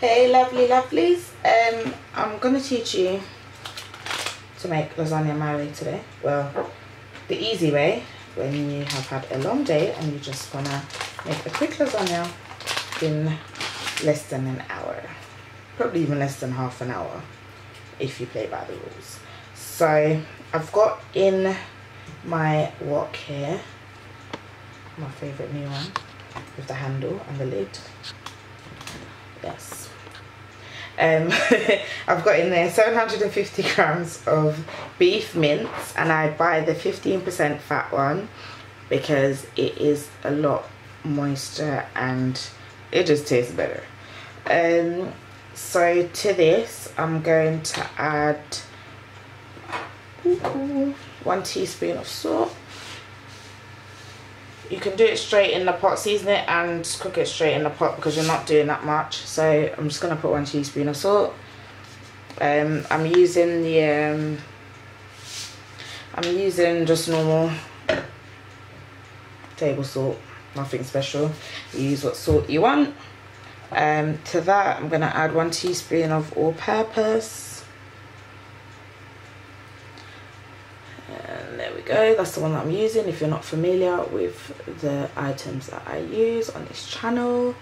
Hey lovely lovelies, I'm gonna teach you to make lasagna my way today. Well, the easy way, when you have had a long day and you just wanna make a quick lasagna in less than an hour, probably even less than half an hour if you play by the rules. So I've got in my wok here, my favorite new one with the handle and the lid. Yes. I've got in there 750 grams of beef mince, and I buy the 15% fat one because it is a lot moister and it just tastes better. So to this I'm going to add 1 teaspoon of salt. You can do it straight in the pot, season it and cook it straight in the pot because you're not doing that much. So I'm just going to put 1 teaspoon of salt. I'm using just normal table salt, nothing special. You use what salt you want. To that I'm going to add 1 teaspoon of all-purpose. And there we go, that's the one that I'm using. If you're not familiar with the items that I use on this channel,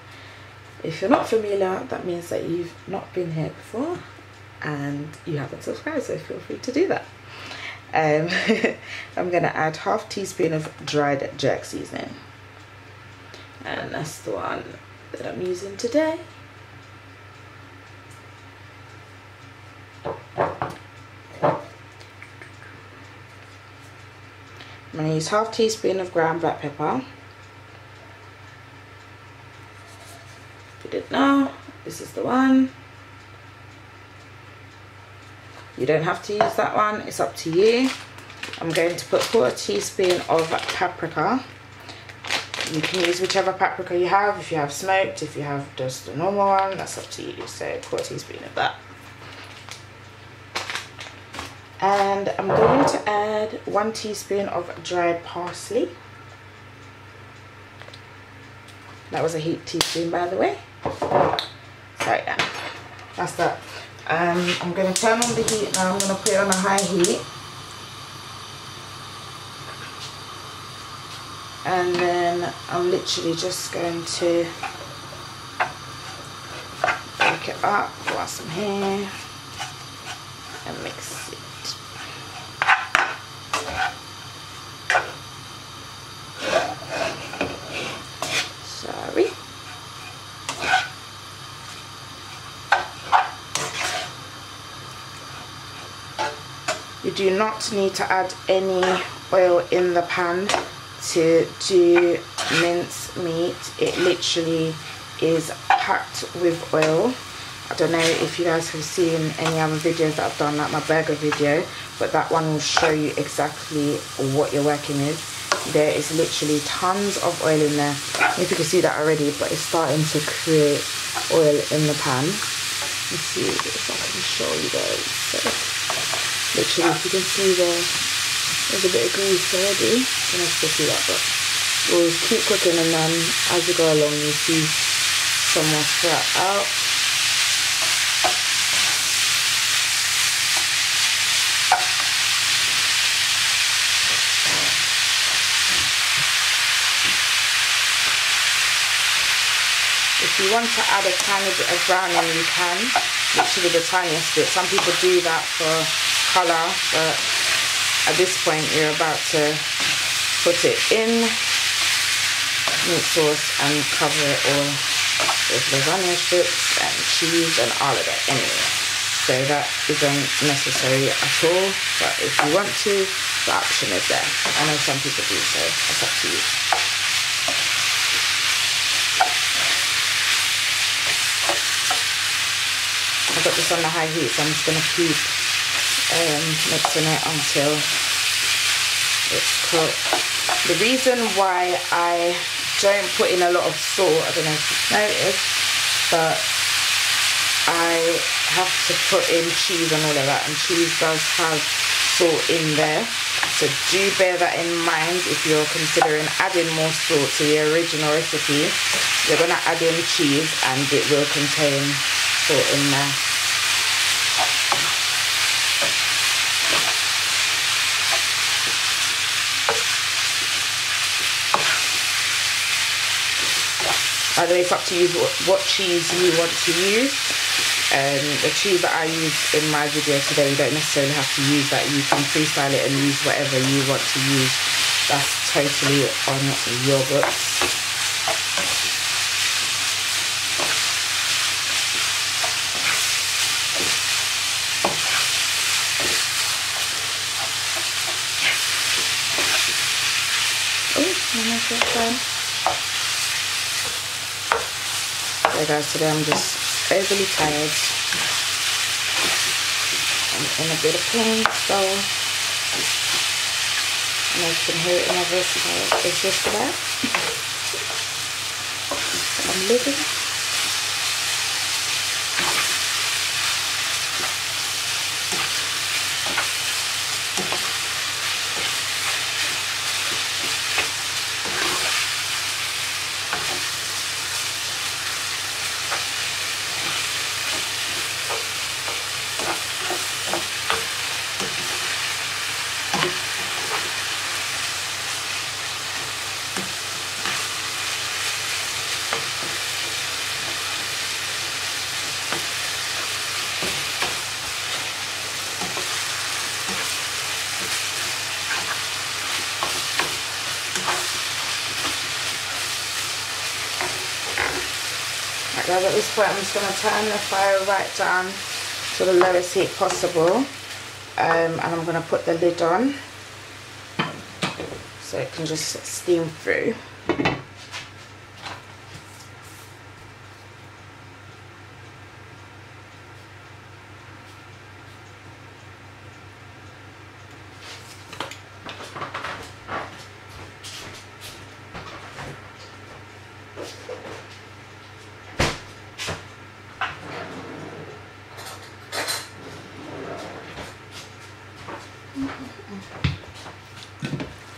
if you're not familiar, that means that you've not been here before and you haven't subscribed, so feel free to do that. I'm going to add ½ teaspoon of dried jerk seasoning, and that's the one that I'm using today. I'm going to use ½ teaspoon of ground black pepper. Put it now. This is the one. You don't have to use that one, it's up to you. I'm going to put 1/4 teaspoon of paprika. You can use whichever paprika you have. If you have smoked, if you have just a normal one, that's up to you. So 1/4 teaspoon of that. And I'm going to add 1 teaspoon of dried parsley. That was a heaped teaspoon, by the way. So yeah, that's that. I'm going to turn on the heat now. I'm going to put it on a high heat. And then I'm literally just going to break it up, pour some here, and mix it. Sorry. You do not need to add any oil in the pan to do mince meat. It literally is packed with oil. I don't know if you guys have seen any other videos that I've done, like my burger video, but that one will show you exactly what you're working with. There is literally tons of oil in there. I don't know if you can see that already, but it's starting to create oil in the pan. Let's see if I can show you guys. So, literally, if you can see there's a bit of grease already. I don't know if you can see that, but we'll keep cooking, and then as we go along you see some more fat out. If you want to add a tiny bit of browning, you can, literally the tiniest bit. Some people do that for colour, but at this point you're about to put it in meat sauce and cover it all with lasagna strips and cheese and all of that anyway. So that isn't necessary at all, but if you want to, the option is there. I know some people do, so it's up to you. I've got this on the high heat, so I'm just going to keep mixing it until it's cooked. The reason why I don't put in a lot of salt, I don't know if you've noticed, but I have to put in cheese and all of that, and cheese does have salt in there. So do bear that in mind if you're considering adding more salt to the original recipe. You're going to add in cheese and it will contain salt in there. By the way, it's up to you what cheese you want to use. The cheese that I use in my video today, you don't necessarily have to use that. You can freestyle it and use whatever you want to use. That's totally on your books. So guys, today I'm just overly tired. I'm in a bit of pain, so and you can hear it in my voice, so it's just that I'm living. Guys, at this point I'm just going to turn the fire right down to the lowest heat possible, and I'm going to put the lid on so it can just steam through.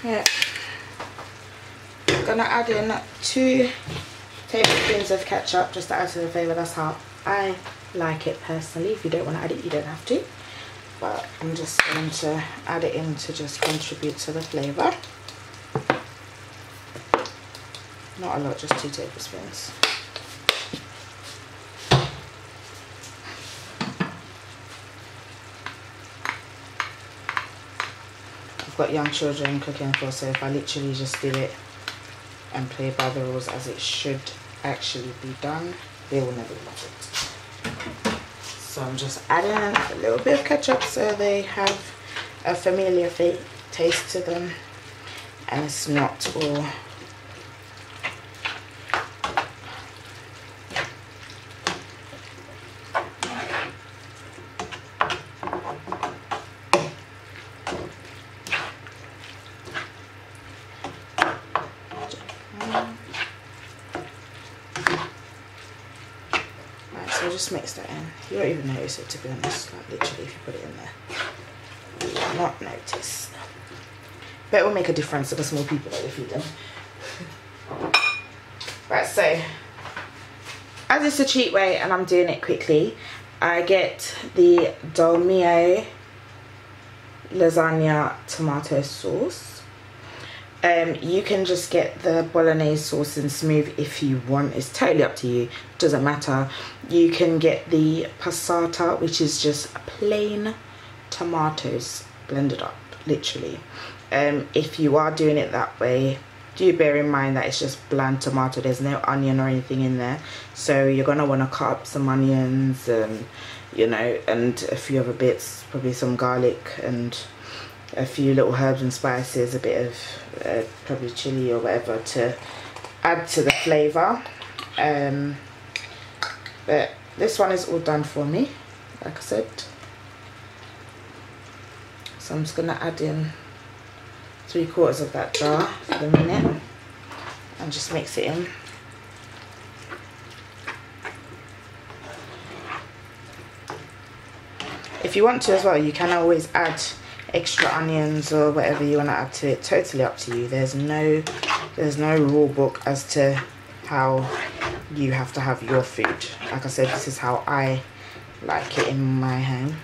Yeah, I'm gonna add in 2 tablespoons of ketchup just to add to the flavour. That's how I like it personally. If you don't want to add it, you don't have to, but I'm just going to add it in to just contribute to the flavour. Not a lot, just 2 tablespoons. I've got young children cooking for, so if I literally just do it and play by the rules as it should actually be done, they will never love it. So I'm just adding a little bit of ketchup so they have a familiar taste to them and it's not all just mix that in. You won't even notice it, to be honest. Like literally, if you put it in there, you will not notice. But it will make a difference to the small people that you feed them. Right, so as it's a cheat way and I'm doing it quickly, I get the Dolmio lasagna tomato sauce. You can just get the bolognese sauce in smooth if you want. It's totally up to you, doesn't matter. You can get the passata, which is just plain tomatoes blended up, literally. If you are doing it that way, do bear in mind that it's just bland tomato, there's no onion or anything in there, so you're gonna want to cut up some onions and you know, and a few other bits, probably some garlic and a few little herbs and spices, a bit of probably chili or whatever to add to the flavour. But this one is all done for me, like I said. So I'm just going to add in 3/4 of that jar for the minute and just mix it in. If you want to as well, you can always add extra onions or whatever you want to add to it. Totally up to you. There's no rule book as to how you have to have your food. Like I said, this is how I like it in my home,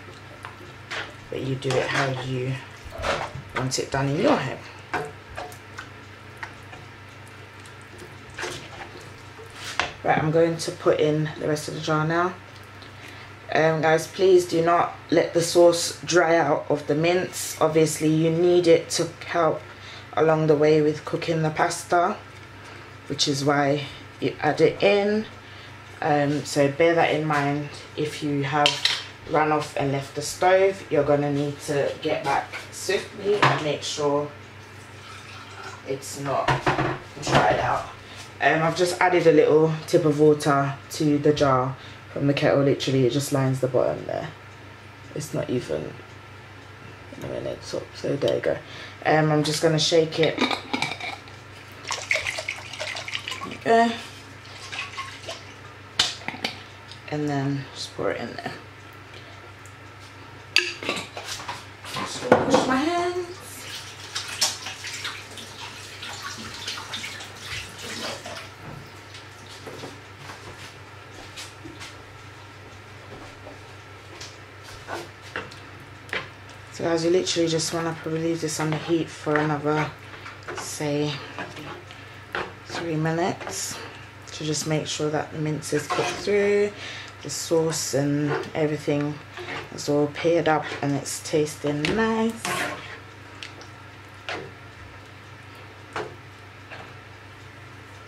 but you do it how you want it done in your home. Right, I'm going to put in the rest of the jar now. Guys, please do not let the sauce dry out of the mince. Obviously you need it to help along the way with cooking the pasta, which is why you add it in. So bear that in mind. If you have run off and left the stove, you're going to need to get back swiftly and make sure it's not dried out. I've just added a little tip of water to the jar from the kettle. Literally it just lines the bottom there. It's not even anywhere near the top, so there you go. I'm just going to shake it. There you go. And then just pour it in there. Just wash my hands. So guys, you literally just want to probably leave this on the heat for another, say, 3 minutes to just make sure that the mince is cooked through, the sauce and everything is all paired up and it's tasting nice.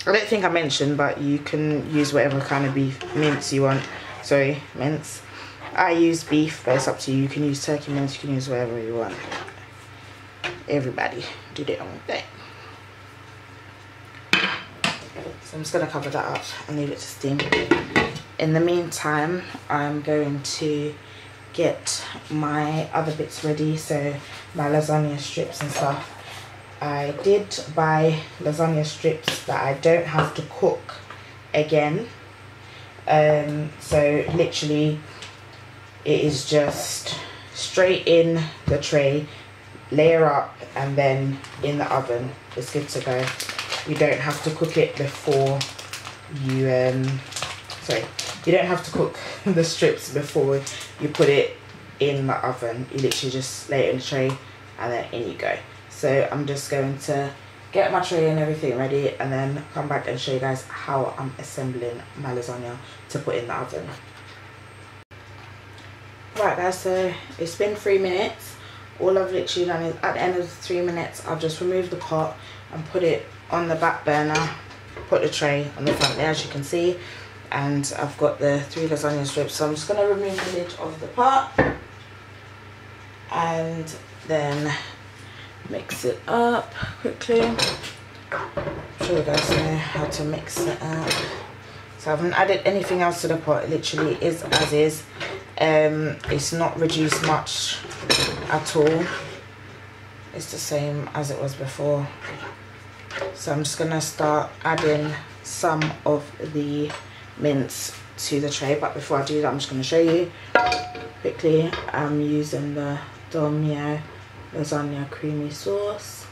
I don't think I mentioned, but you can use whatever kind of beef mince you want. Sorry, mince. I use beef, but it's up to you. You can use turkey mince, you can use whatever you want. Everybody do their own thing. So I'm just going to cover that up and leave it to steam. In the meantime, I'm going to get my other bits ready, so my lasagna strips and stuff. I did buy lasagna strips that I don't have to cook again. So literally it is just straight in the tray, layer up, and then in the oven. It's good to go. You don't have to cook it before you you don't have to cook the strips before you put it in the oven. You literally just lay it in the tray and then in you go. So I'm just going to get my tray and everything ready and then come back and show you guys how I'm assembling my lasagna to put in the oven. Right guys, so it's been 3 minutes. All I've literally done is at the end of the 3 minutes, I've just removed the pot and put it on the back burner, put the tray on the front there as you can see, and I've got the 3 lasagna strips. So I'm just going to remove the lid of the pot and then mix it up quickly. I'm sure you guys know how to mix it up. So I haven't added anything else to the pot. It literally is as is. It's not reduced much at all. It's the same as it was before. So I'm just gonna start adding some of the mince to the tray, but before I do that, I'm just gonna show you quickly. I'm using the Dolmio lasagna creamy sauce,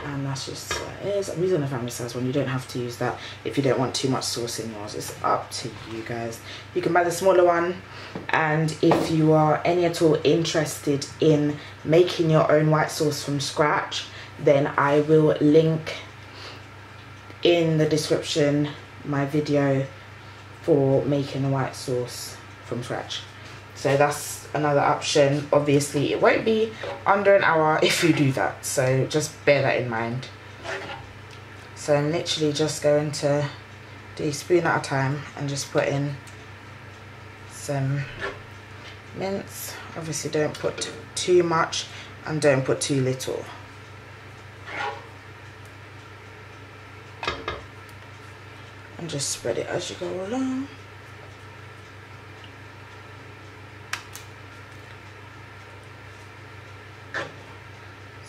and that's just what it is. I'm using a family size one. You don't have to use that if you don't want too much sauce in yours. It's up to you guys. You can buy the smaller one, and if you are any at all interested in making your own white sauce from scratch, then I will link in the description my video for making a white sauce from scratch. So that's another option. Obviously it won't be under an hour if you do that, so just bear that in mind. So I'm literally just going to do a spoon at a time and just put in some mince. Obviously don't put too much and don't put too little. And just spread it as you go along.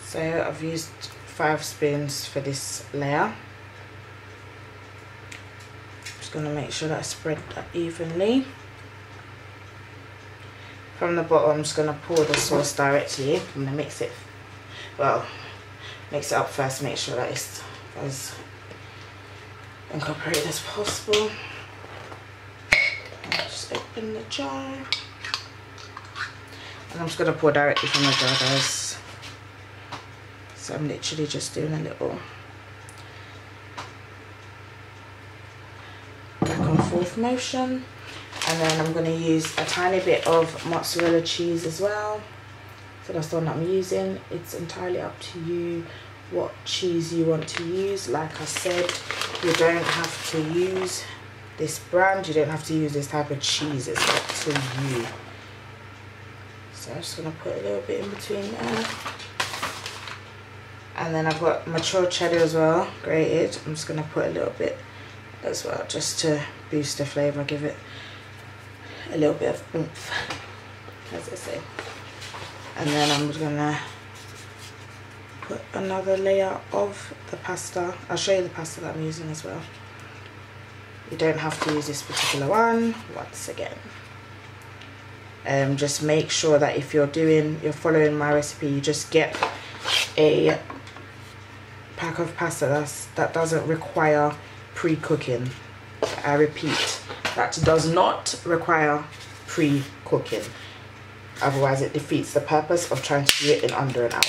So I've used 5 spoons for this layer. Just going to make sure that I spread that evenly. From the bottom, I'm just going to pour the sauce directly. I'm going to mix it, well, mix it up first, make sure that it's as incorporated as possible. in the jar. And I'm just going to pour directly from the jar, guys. So I'm literally just doing a little back and forth motion. And then I'm going to use a tiny bit of mozzarella cheese as well. So that's the one that I'm using. It's entirely up to you what cheese you want to use. Like I said, you don't have to use this brand, you don't have to use this type of cheese, it's up to you. So I'm just going to put a little bit in between there. And then I've got mature cheddar as well, grated. I'm just going to put a little bit as well, just to boost the flavour, give it a little bit of oomph, as I say. And then I'm going to put another layer of the pasta. I'll show you the pasta that I'm using as well. You don't have to use this particular one once again. Just make sure that if you're following my recipe, you just get a pack of pasta that doesn't require pre-cooking. I repeat, that does not require pre-cooking. Otherwise it defeats the purpose of trying to do it in under an hour.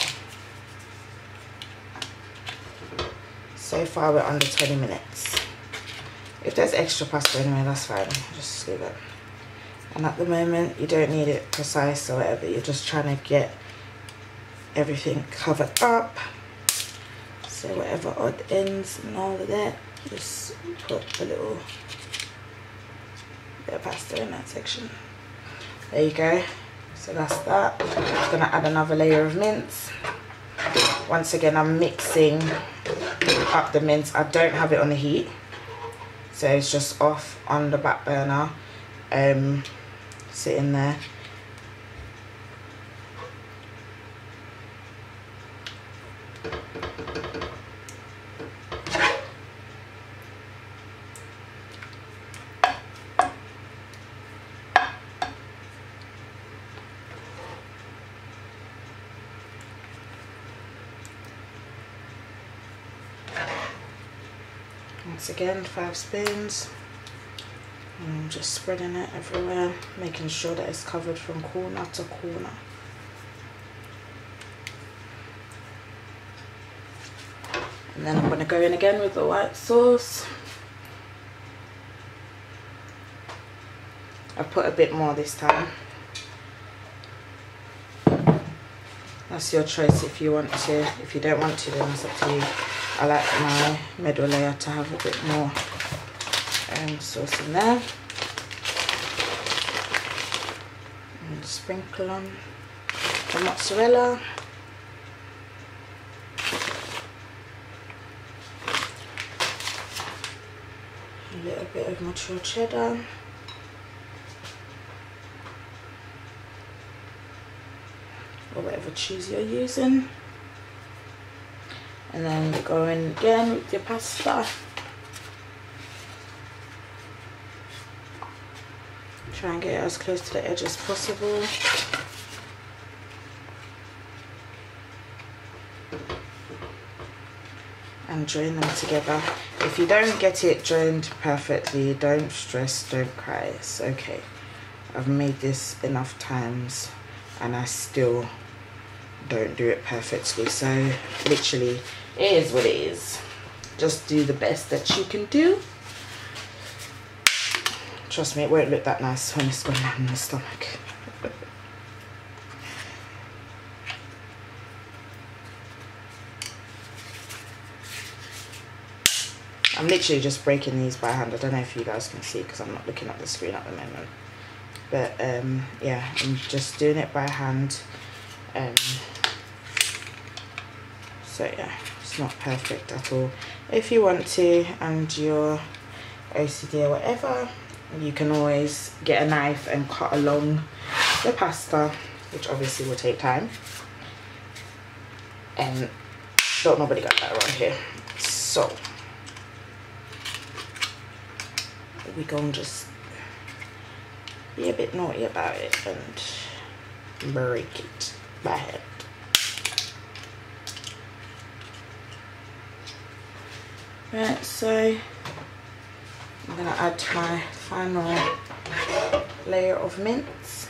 So far we're under 20 minutes. If there's extra pasta anyway, that's fine, just leave it. And at the moment you don't need it precise or whatever, you're just trying to get everything covered up. So whatever odd ends and all of that, just put a little bit of pasta in that section. There you go. So that's that. I'm just going to add another layer of mince. Once again, I'm mixing up the mince. I don't have it on the heat, so it's just off on the back burner, sitting there. Once again, 5 spoons. And I'm just spreading it everywhere, making sure that it's covered from corner to corner. And then I'm going to go in again with the white sauce. I've put a bit more this time. That's your choice if you want to. If you don't want to, then it's up to you. I like my middle layer to have a bit more sauce in there. And sprinkle on the mozzarella. A little bit of mature cheddar. Or whatever cheese you're using. And then go in again with your pasta. Try and get it as close to the edge as possible. And join them together. If you don't get it joined perfectly, don't stress, don't cry, it's okay. I've made this enough times and I still don't do it perfectly, so literally it is what it is. Just do the best that you can do. Trust me, it won't look that nice when it's gone down in the stomach. I'm literally just breaking these by hand. I don't know if you guys can see because I'm not looking at the screen at the moment. But yeah, I'm just doing it by hand. So yeah, it's not perfect at all. If you want to and you're OCD or whatever, you can always get a knife and cut along the pasta, which obviously will take time. And don't nobody got that around here. So we gonna just be a bit naughty about it and break it by hand. Right, so I'm gonna add my final layer of mince.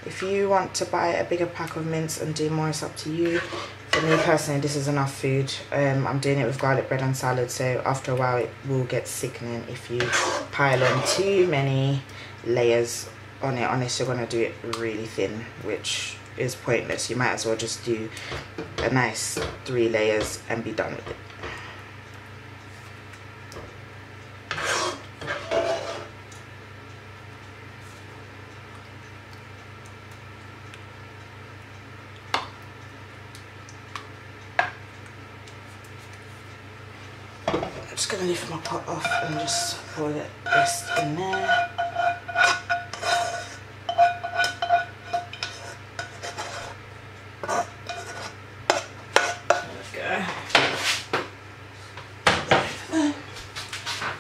If you want to buy a bigger pack of mince and do more, it's up to you. For me personally, this is enough food. I'm doing it with garlic bread and salad, so after a while it will get sickening if you pile on too many layers on it, unless you're going to do it really thin, which is pointless. You might as well just do a nice 3 layers and be done with it. I'm just going to lift my pot off and just pour the rest in there.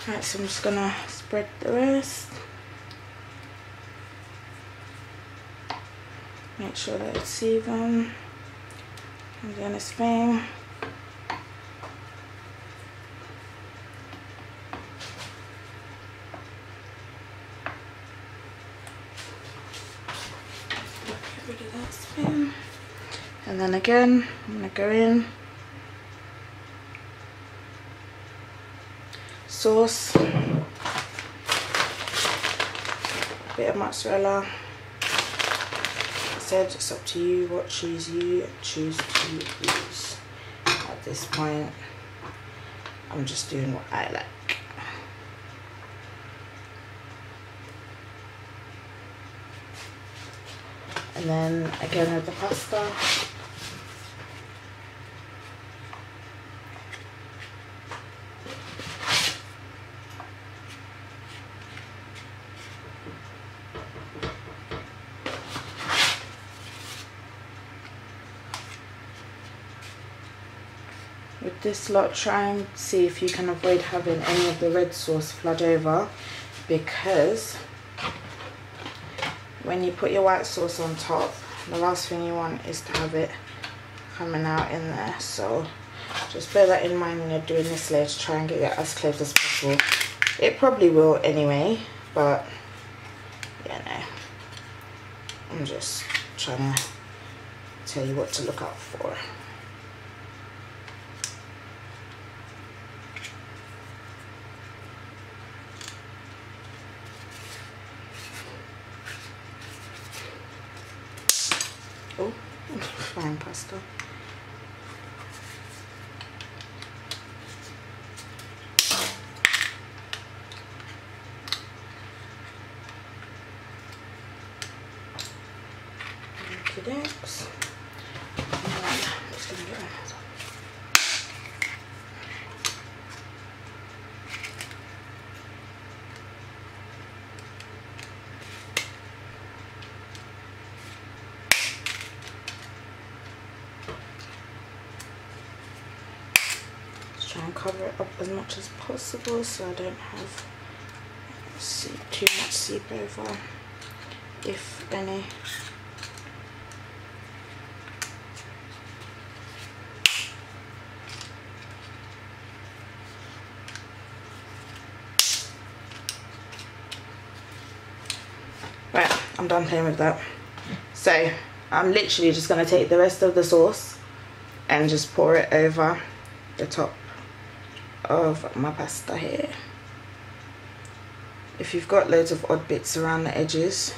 Right, so I'm just gonna spread the rest. Make sure that it's even. I'm doing this thing. Get rid of that spoon. And then again, I'm gonna go in. Sauce, a bit of mozzarella. I said it's up to you what cheese you choose to use. At this point, I'm just doing what I like. And then again with the pasta. With this lot, try and see if you can avoid having any of the red sauce flood over, because when you put your white sauce on top, the last thing you want is to have it coming out in there. So just bear that in mind when you're doing this layer, to try and get it as close as possible. It probably will anyway, but yeah, no, I'm just trying to tell you what to look out for. Oh, fine pasta. Okay, next. I'm just gonna get rid of try and cover it up as much as possible so I don't have too much seep over, if any. Right, I'm done playing with that. So I'm literally just going to take the rest of the sauce and just pour it over the top of my pasta here. If you've got loads of odd bits around the edges,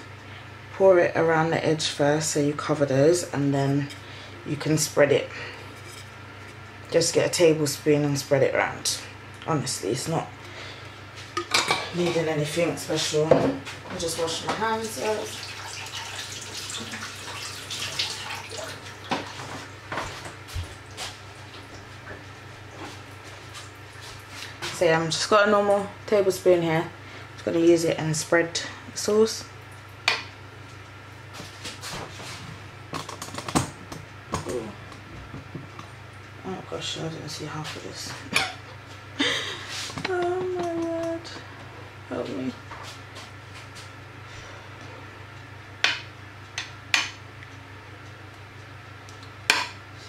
pour it around the edge first so you cover those, and then you can spread it. Just get a tablespoon and spread it around. Honestly, it's not needing anything special. I'll just wash my hands up. So yeah, I've just got a normal tablespoon here. Just going to use it and spread the sauce. Ooh. Oh gosh, I didn't see half of this. Oh my word. Help me.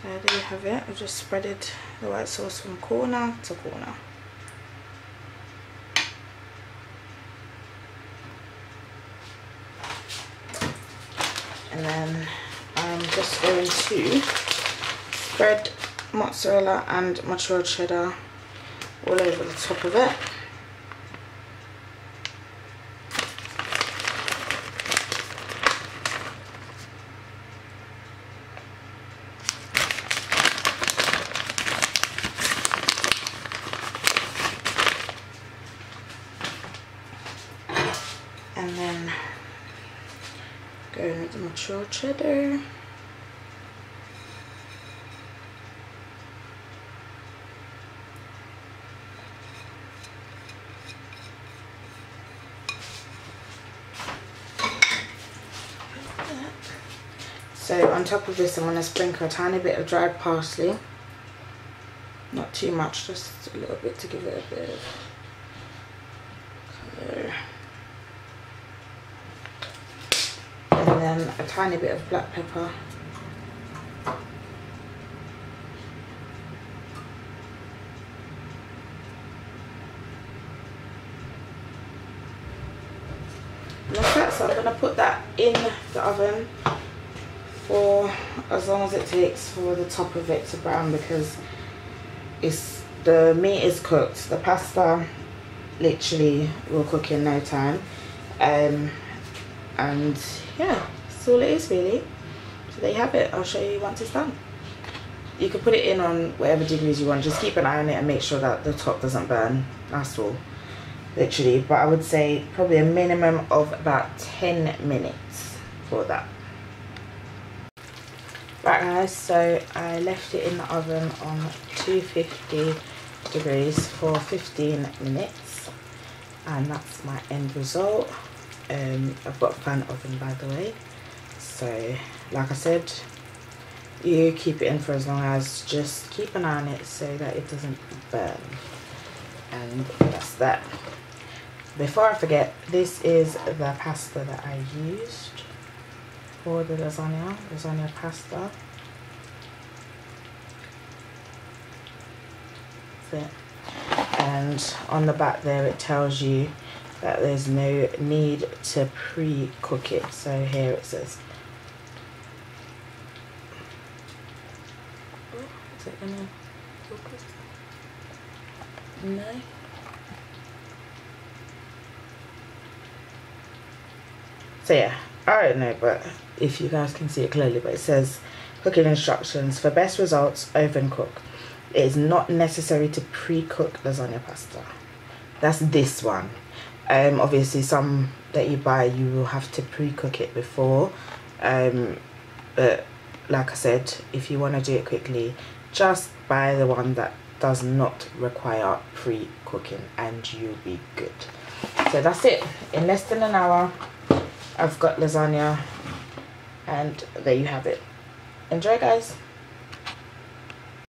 So there you have it. I've just spreaded the white sauce from corner to corner. And then I'm just going to spread mozzarella and mozzarella cheddar all over the top of it. And then going with the mozzarella cheddar. So on top of this I'm going to sprinkle a tiny bit of dried parsley. Not too much, just a little bit to give it a bit of colour. And then a tiny bit of black pepper. And that's that. So I'm going to put that in the oven for as long as it takes for the top of it to brown, because the meat is cooked. The pasta literally will cook in no time. And yeah, that's all it is really. So there you have it. I'll show you once it's done. You can put it in on whatever degrees you want. Just keep an eye on it and make sure that the top doesn't burn. That's all, literally. But I would say probably a minimum of about 10 minutes for that. Right guys, so I left it in the oven on 250 degrees for 15 minutes, and that's my end result. I've got a fan oven, by the way, so like I said, you keep it in for as long as, just keep an eye on it so that it doesn't burn. And that's that. Before I forget, this is the pasta that I used for the lasagna pasta. That's it. And on the back there it tells you that there's no need to pre-cook it. So here it says, is it gonna focus? No. So yeah, I don't know, but if you guys can see it clearly, but it says cooking instructions: for best results, oven cook. It is not necessary to pre-cook lasagna pasta. That's this one. Obviously some that you buy, you will have to pre-cook it before, but like I said, if you want to do it quickly, just buy the one that does not require pre-cooking and you'll be good. So that's it. In less than an hour I've got lasagna, and there you have it. Enjoy guys.